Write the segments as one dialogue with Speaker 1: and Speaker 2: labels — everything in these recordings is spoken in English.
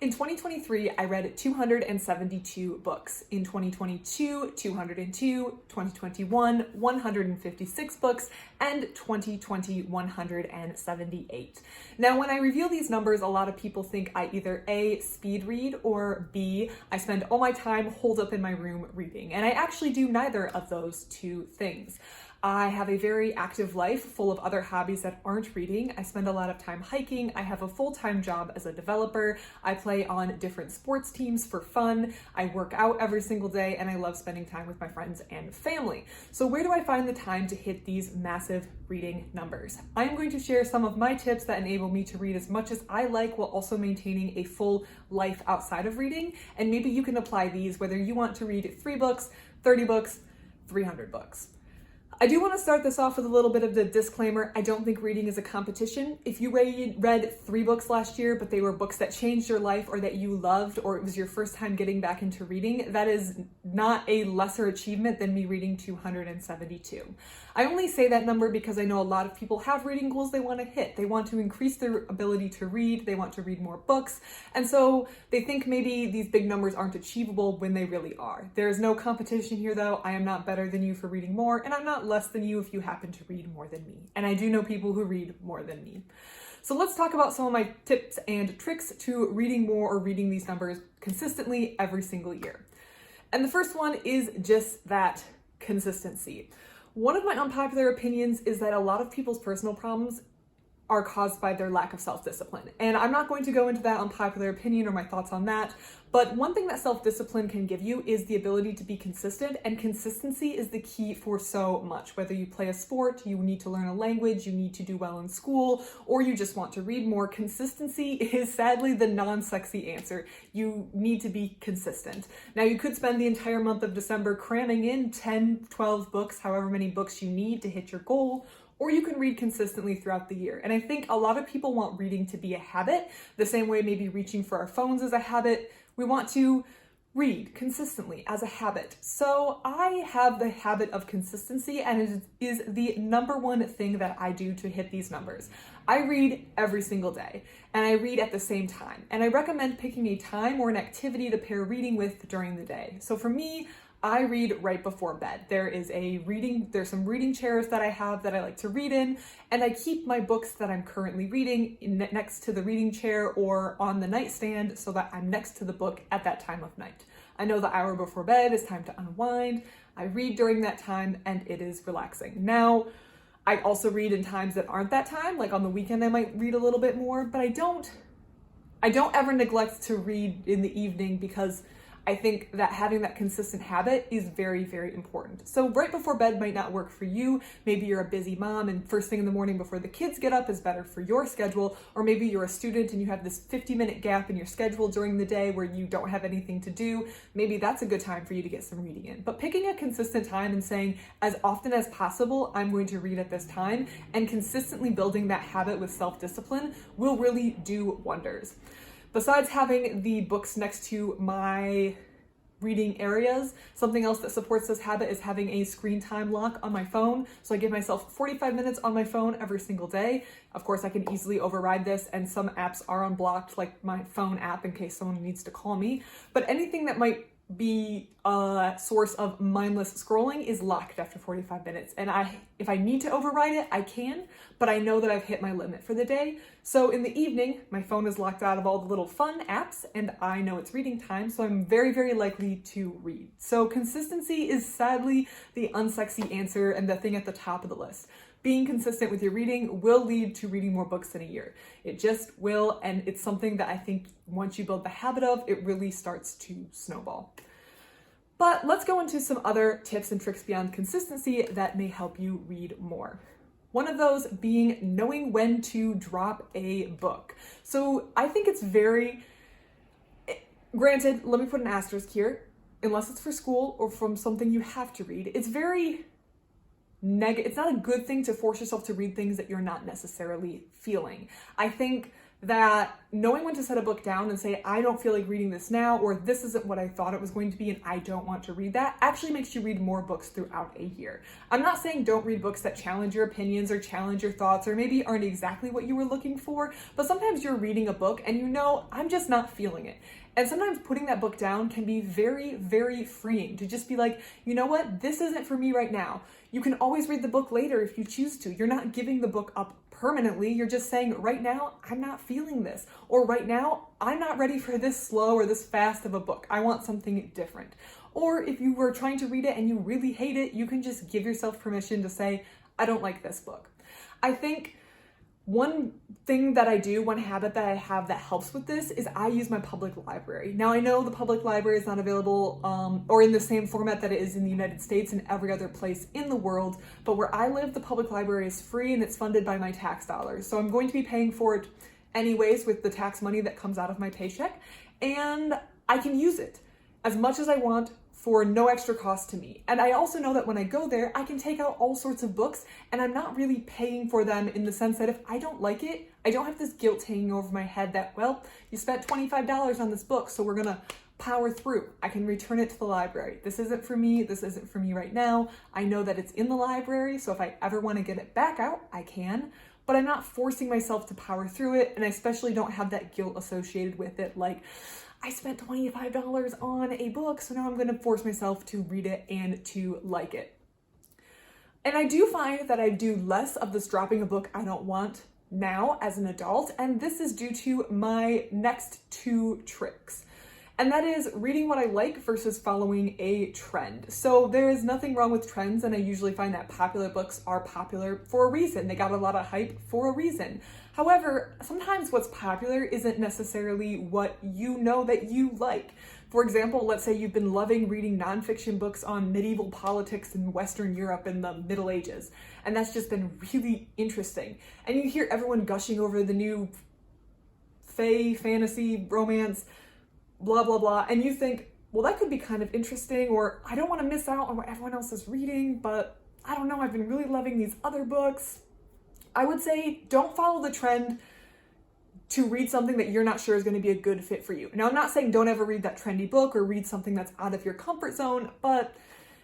Speaker 1: In 2023, I read 272 books. In 2022, 202, 2021, 156 books, and 2020, 178. Now, when I reveal these numbers, a lot of people think I either A, speed read, or B, I spend all my time holed up in my room reading. And I actually do neither of those two things. I have a very active life full of other hobbies that aren't reading. I spend a lot of time hiking. I have a full-time job as a developer. I play on different sports teams for fun. I work out every single day, and I love spending time with my friends and family. So where do I find the time to hit these massive reading numbers? I'm going to share some of my tips that enable me to read as much as I like while also maintaining a full life outside of reading. And maybe you can apply these whether you want to read 3 books, 30 books, 300 books. I do want to start this off with a little bit of the disclaimer. I don't think reading is a competition. If you read 3 books last year, but they were books that changed your life or that you loved, or it was your first time getting back into reading, that is not a lesser achievement than me reading 272. I only say that number because I know a lot of people have reading goals they want to hit. They want to increase their ability to read. They want to read more books. And so they think maybe these big numbers aren't achievable when they really are. There's no competition here though. I am not better than you for reading more, and I'm not less than you if you happen to read more than me. And I do know people who read more than me. So let's talk about some of my tips and tricks to reading more or reading these numbers consistently every single year. And the first one is just that consistency. One of my unpopular opinions is that a lot of people's personal problems are caused by their lack of self-discipline. And I'm not going to go into that unpopular opinion or my thoughts on that, but one thing that self-discipline can give you is the ability to be consistent, and consistency is the key for so much. Whether you play a sport, you need to learn a language, you need to do well in school, or you just want to read more, consistency is sadly the non-sexy answer. You need to be consistent. Now, you could spend the entire month of December cramming in 10, 12 books, however many books you need to hit your goal, or you can read consistently throughout the year. And I think a lot of people want reading to be a habit, the same way maybe reaching for our phones is a habit. We want to read consistently as a habit. So I have the habit of consistency, and it is the number one thing that I do to hit these numbers. I read every single day, and I read at the same time. And I recommend picking a time or an activity to pair reading with during the day. So for me, I read right before bed. There's some reading chairs that I have that I like to read in, and I keep my books that I'm currently reading next to the reading chair or on the nightstand so that I'm next to the book at that time of night. I know the hour before bed is time to unwind. I read during that time, and it is relaxing. Now, I also read in times that aren't that time, like on the weekend I might read a little bit more, but I don't ever neglect to read in the evening because I think that having that consistent habit is very, very important. So right before bed might not work for you. Maybe you're a busy mom and first thing in the morning before the kids get up is better for your schedule. Or maybe you're a student and you have this 50-minute gap in your schedule during the day where you don't have anything to do. Maybe that's a good time for you to get some reading in. But picking a consistent time and saying, as often as possible, I'm going to read at this time, and consistently building that habit with self-discipline will really do wonders. Besides having the books next to my reading areas, something else that supports this habit is having a screen time lock on my phone. So I give myself 45 minutes on my phone every single day. Of course, I can easily override this, and some apps are unblocked, like my phone app in case someone needs to call me. But anything that might be a source of mindless scrolling is locked after 45 minutes. And if I need to override it, I can, but I know that I've hit my limit for the day. So in the evening, my phone is locked out of all the little fun apps, and I know it's reading time, so I'm very, very likely to read. So consistency is sadly the unsexy answer and the thing at the top of the list. Being consistent with your reading will lead to reading more books in a year. It just will, and it's something that I think once you build the habit of, it really starts to snowball. But let's go into some other tips and tricks beyond consistency that may help you read more. One of those being knowing when to drop a book. So I think it's granted, let me put an asterisk here, unless it's for school or from something you have to read, it's not a good thing to force yourself to read things that you're not necessarily feeling. I think that knowing when to set a book down and say, I don't feel like reading this now, or this isn't what I thought it was going to be and I don't want to read that, actually makes you read more books throughout a year. I'm not saying don't read books that challenge your opinions or challenge your thoughts or maybe aren't exactly what you were looking for, but sometimes you're reading a book and you know, I'm just not feeling it. And sometimes putting that book down can be very, very freeing to just be like, you know what, this isn't for me right now. You can always read the book later if you choose to. You're not giving the book up permanently. You're just saying, right now, I'm not feeling this. Or right now, I'm not ready for this slow or this fast of a book. I want something different. Or if you were trying to read it and you really hate it, you can just give yourself permission to say, I don't like this book. I think one thing that I do, one habit that I have that helps with this is I use my public library. Now I know the public library is not available or in the same format that it is in the United States and every other place in the world, but where I live, the public library is free and it's funded by my tax dollars. So I'm going to be paying for it anyways with the tax money that comes out of my paycheck, and I can use it as much as I want for no extra cost to me. And I also know that when I go there, I can take out all sorts of books and I'm not really paying for them in the sense that if I don't like it, I don't have this guilt hanging over my head that, well, you spent $25 on this book, so we're gonna power through. I can return it to the library. This isn't for me. This isn't for me right now. I know that it's in the library, so if I ever want to get it back out, I can. But I'm not forcing myself to power through it, and I especially don't have that guilt associated with it, like, I spent $25 on a book, so now I'm going to force myself to read it and to like it. And I do find that I do less of this dropping a book I don't want now as an adult, and this is due to my next two tricks. And that is reading what I like versus following a trend. So there is nothing wrong with trends, and I usually find that popular books are popular for a reason. They got a lot of hype for a reason. However, sometimes what's popular isn't necessarily what you know that you like. For example, let's say you've been loving reading nonfiction books on medieval politics in Western Europe in the Middle Ages, and that's just been really interesting. And you hear everyone gushing over the new fantasy romance, blah, blah, blah, and you think, well, that could be kind of interesting, or I don't want to miss out on what everyone else is reading, but I don't know, I've been really loving these other books. I would say don't follow the trend to read something that you're not sure is going to be a good fit for you. Now, I'm not saying don't ever read that trendy book or read something that's out of your comfort zone, but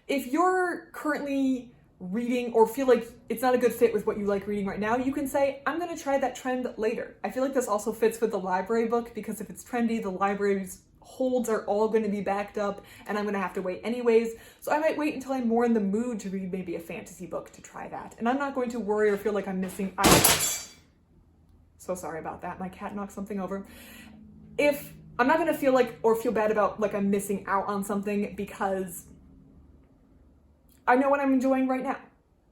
Speaker 1: if you're currently reading or feel like it's not a good fit with what you like reading right now, you can say, I'm going to try that trend later. I feel like this also fits with the library book because if it's trendy, the library's holds are all going to be backed up and I'm going to have to wait anyways. So I might wait until I'm more in the mood to read maybe a fantasy book to try that. And I'm not going to worry or feel like I'm missing out. So sorry about that. My cat knocked something over. If I'm not going to feel like or feel bad about like I'm missing out on something because I know what I'm enjoying right now.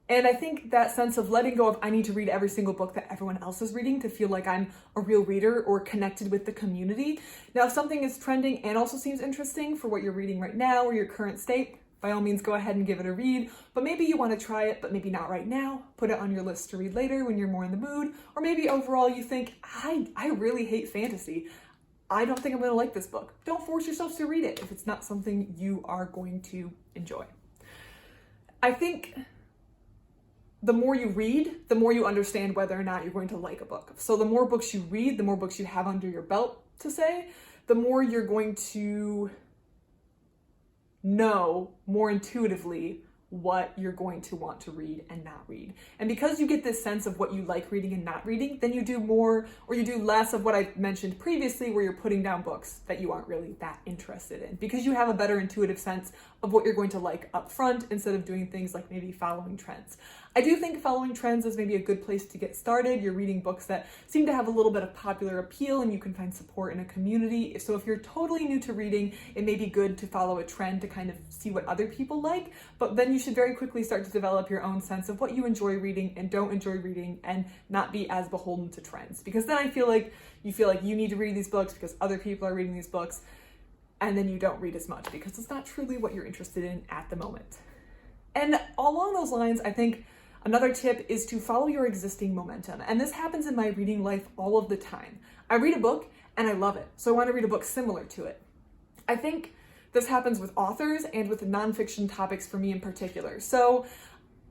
Speaker 1: And I think that sense of letting go of I need to read every single book that everyone else is reading to feel like I'm a real reader or connected with the community. Now, if something is trending and also seems interesting for what you're reading right now or your current state, by all means, go ahead and give it a read. But maybe you want to try it, but maybe not right now. Put it on your list to read later when you're more in the mood. Or maybe overall you think, I really hate fantasy. I don't think I'm going to like this book. Don't force yourself to read it if it's not something you are going to enjoy. I think the more you read, the more you understand whether or not you're going to like a book. So the more books you read, the more books you have under your belt, to say, the more you're going to know more intuitively what you're going to want to read and not read. And because you get this sense of what you like reading and not reading, then you do more or you do less of what I mentioned previously where you're putting down books that you aren't really that interested in because you have a better intuitive sense of what you're going to like up front instead of doing things like maybe following trends. I do think following trends is maybe a good place to get started. You're reading books that seem to have a little bit of popular appeal and you can find support in a community. So if you're totally new to reading, it may be good to follow a trend to kind of see what other people like, but then you should very quickly start to develop your own sense of what you enjoy reading and don't enjoy reading and not be as beholden to trends. Because then I feel like you need to read these books because other people are reading these books and then you don't read as much because it's not truly what you're interested in at the moment. And along those lines, I think another tip is to follow your existing momentum. And this happens in my reading life all of the time. I read a book and I love it, so I want to read a book similar to it. I think this happens with authors and with nonfiction topics for me in particular. So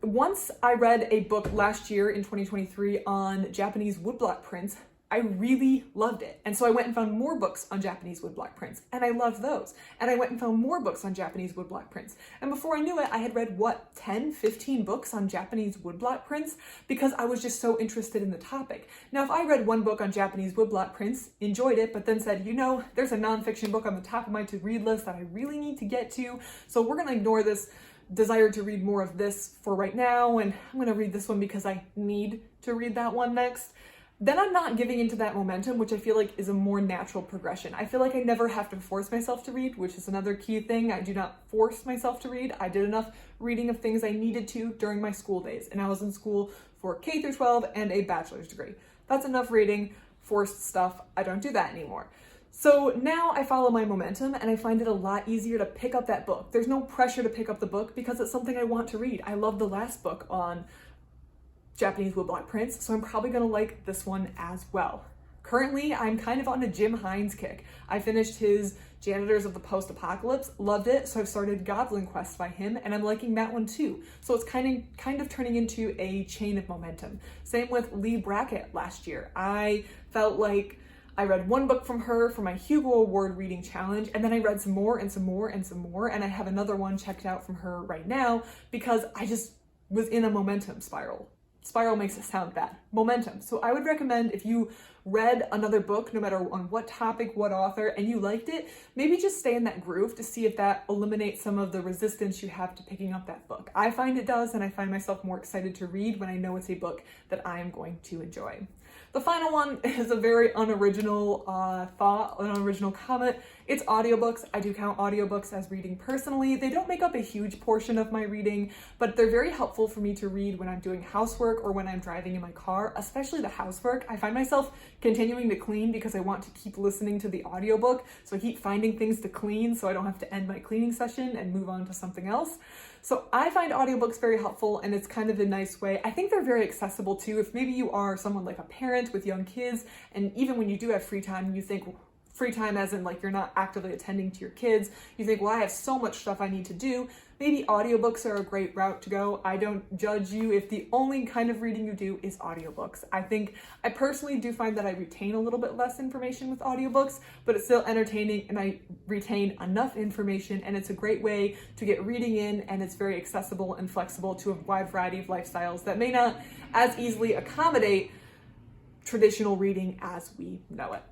Speaker 1: once I read a book last year in 2023 on Japanese woodblock prints, I really loved it. And so I went and found more books on Japanese woodblock prints, and I loved those. And I went and found more books on Japanese woodblock prints. And before I knew it, I had read, 10, 15 books on Japanese woodblock prints because I was just so interested in the topic. Now, if I read one book on Japanese woodblock prints, enjoyed it, but then said, there's a nonfiction book on the top of my to-read list that I really need to get to, so we're gonna ignore this desire to read more of this for right now, and I'm gonna read this one because I need to read that one next, then I'm not giving into that momentum, which I feel like is a more natural progression. I feel like I never have to force myself to read, which is another key thing. I do not force myself to read. I did enough reading of things I needed to during my school days, and I was in school for K through 12 and a bachelor's degree. That's enough reading. Forced stuff, I don't do that anymore. So now I follow my momentum, and I find it a lot easier to pick up that book. There's no pressure to pick up the book because it's something I want to read. I love the last book on Japanese woodblock prints, so I'm probably gonna like this one as well. Currently, I'm kind of on a Jim Hines kick. I finished his Janitors of the Post-Apocalypse, loved it, so I've started Goblin Quest by him, and I'm liking that one too. So it's kind of turning into a chain of momentum. Same with Lee Brackett last year. I felt like I read one book from her for my Hugo Award reading challenge, and then I read some more and some more and some more, and I have another one checked out from her right now because I just was in a momentum spiral. Spiral makes it sound bad. Momentum. So I would recommend, if you read another book, no matter on what topic, what author, and you liked it, maybe just stay in that groove to see if that eliminates some of the resistance you have to picking up that book. I find it does, and I find myself more excited to read when I know it's a book that I am going to enjoy. The final one is a very unoriginal thought, an unoriginal comment. It's audiobooks. I do count audiobooks as reading personally. They don't make up a huge portion of my reading, but they're very helpful for me to read when I'm doing housework or when I'm driving in my car, especially the housework. I find myself continuing to clean because I want to keep listening to the audiobook, so I keep finding things to clean so I don't have to end my cleaning session and move on to something else. So I find audiobooks very helpful, and it's kind of a nice way. I think they're very accessible too. If maybe you are someone like a parent with young kids, and even when you do have free time, you think free time as in like you're not actively attending to your kids, you think, well, I have so much stuff I need to do. Maybe audiobooks are a great route to go. I don't judge you if the only kind of reading you do is audiobooks. I personally do find that I retain a little bit less information with audiobooks, but it's still entertaining and I retain enough information, and it's a great way to get reading in, and it's very accessible and flexible to a wide variety of lifestyles that may not as easily accommodate traditional reading as we know it.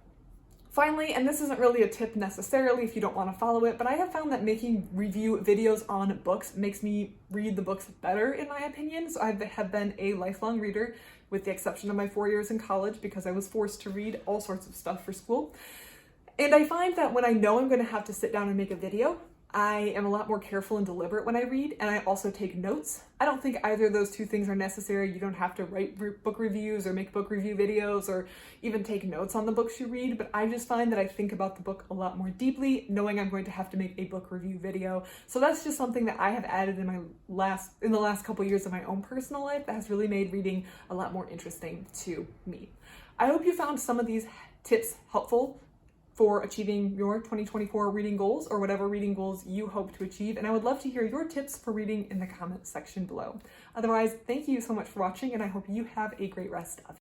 Speaker 1: Finally, and this isn't really a tip necessarily if you don't want to follow it, but I have found that making review videos on books makes me read the books better, in my opinion. So I have been a lifelong reader, with the exception of my 4 years in college, because I was forced to read all sorts of stuff for school. And I find that when I know I'm going to have to sit down and make a video, I am a lot more careful and deliberate when I read, and I also take notes. I don't think either of those two things are necessary. You don't have to write book reviews or make book review videos or even take notes on the books you read, but I just find that I think about the book a lot more deeply, knowing I'm going to have to make a book review video. So that's just something that I have added in the last couple years of my own personal life that has really made reading a lot more interesting to me. I hope you found some of these tips helpful for achieving your 2024 reading goals, or whatever reading goals you hope to achieve. And I would love to hear your tips for reading in the comment section below. Otherwise, thank you so much for watching, and I hope you have a great rest of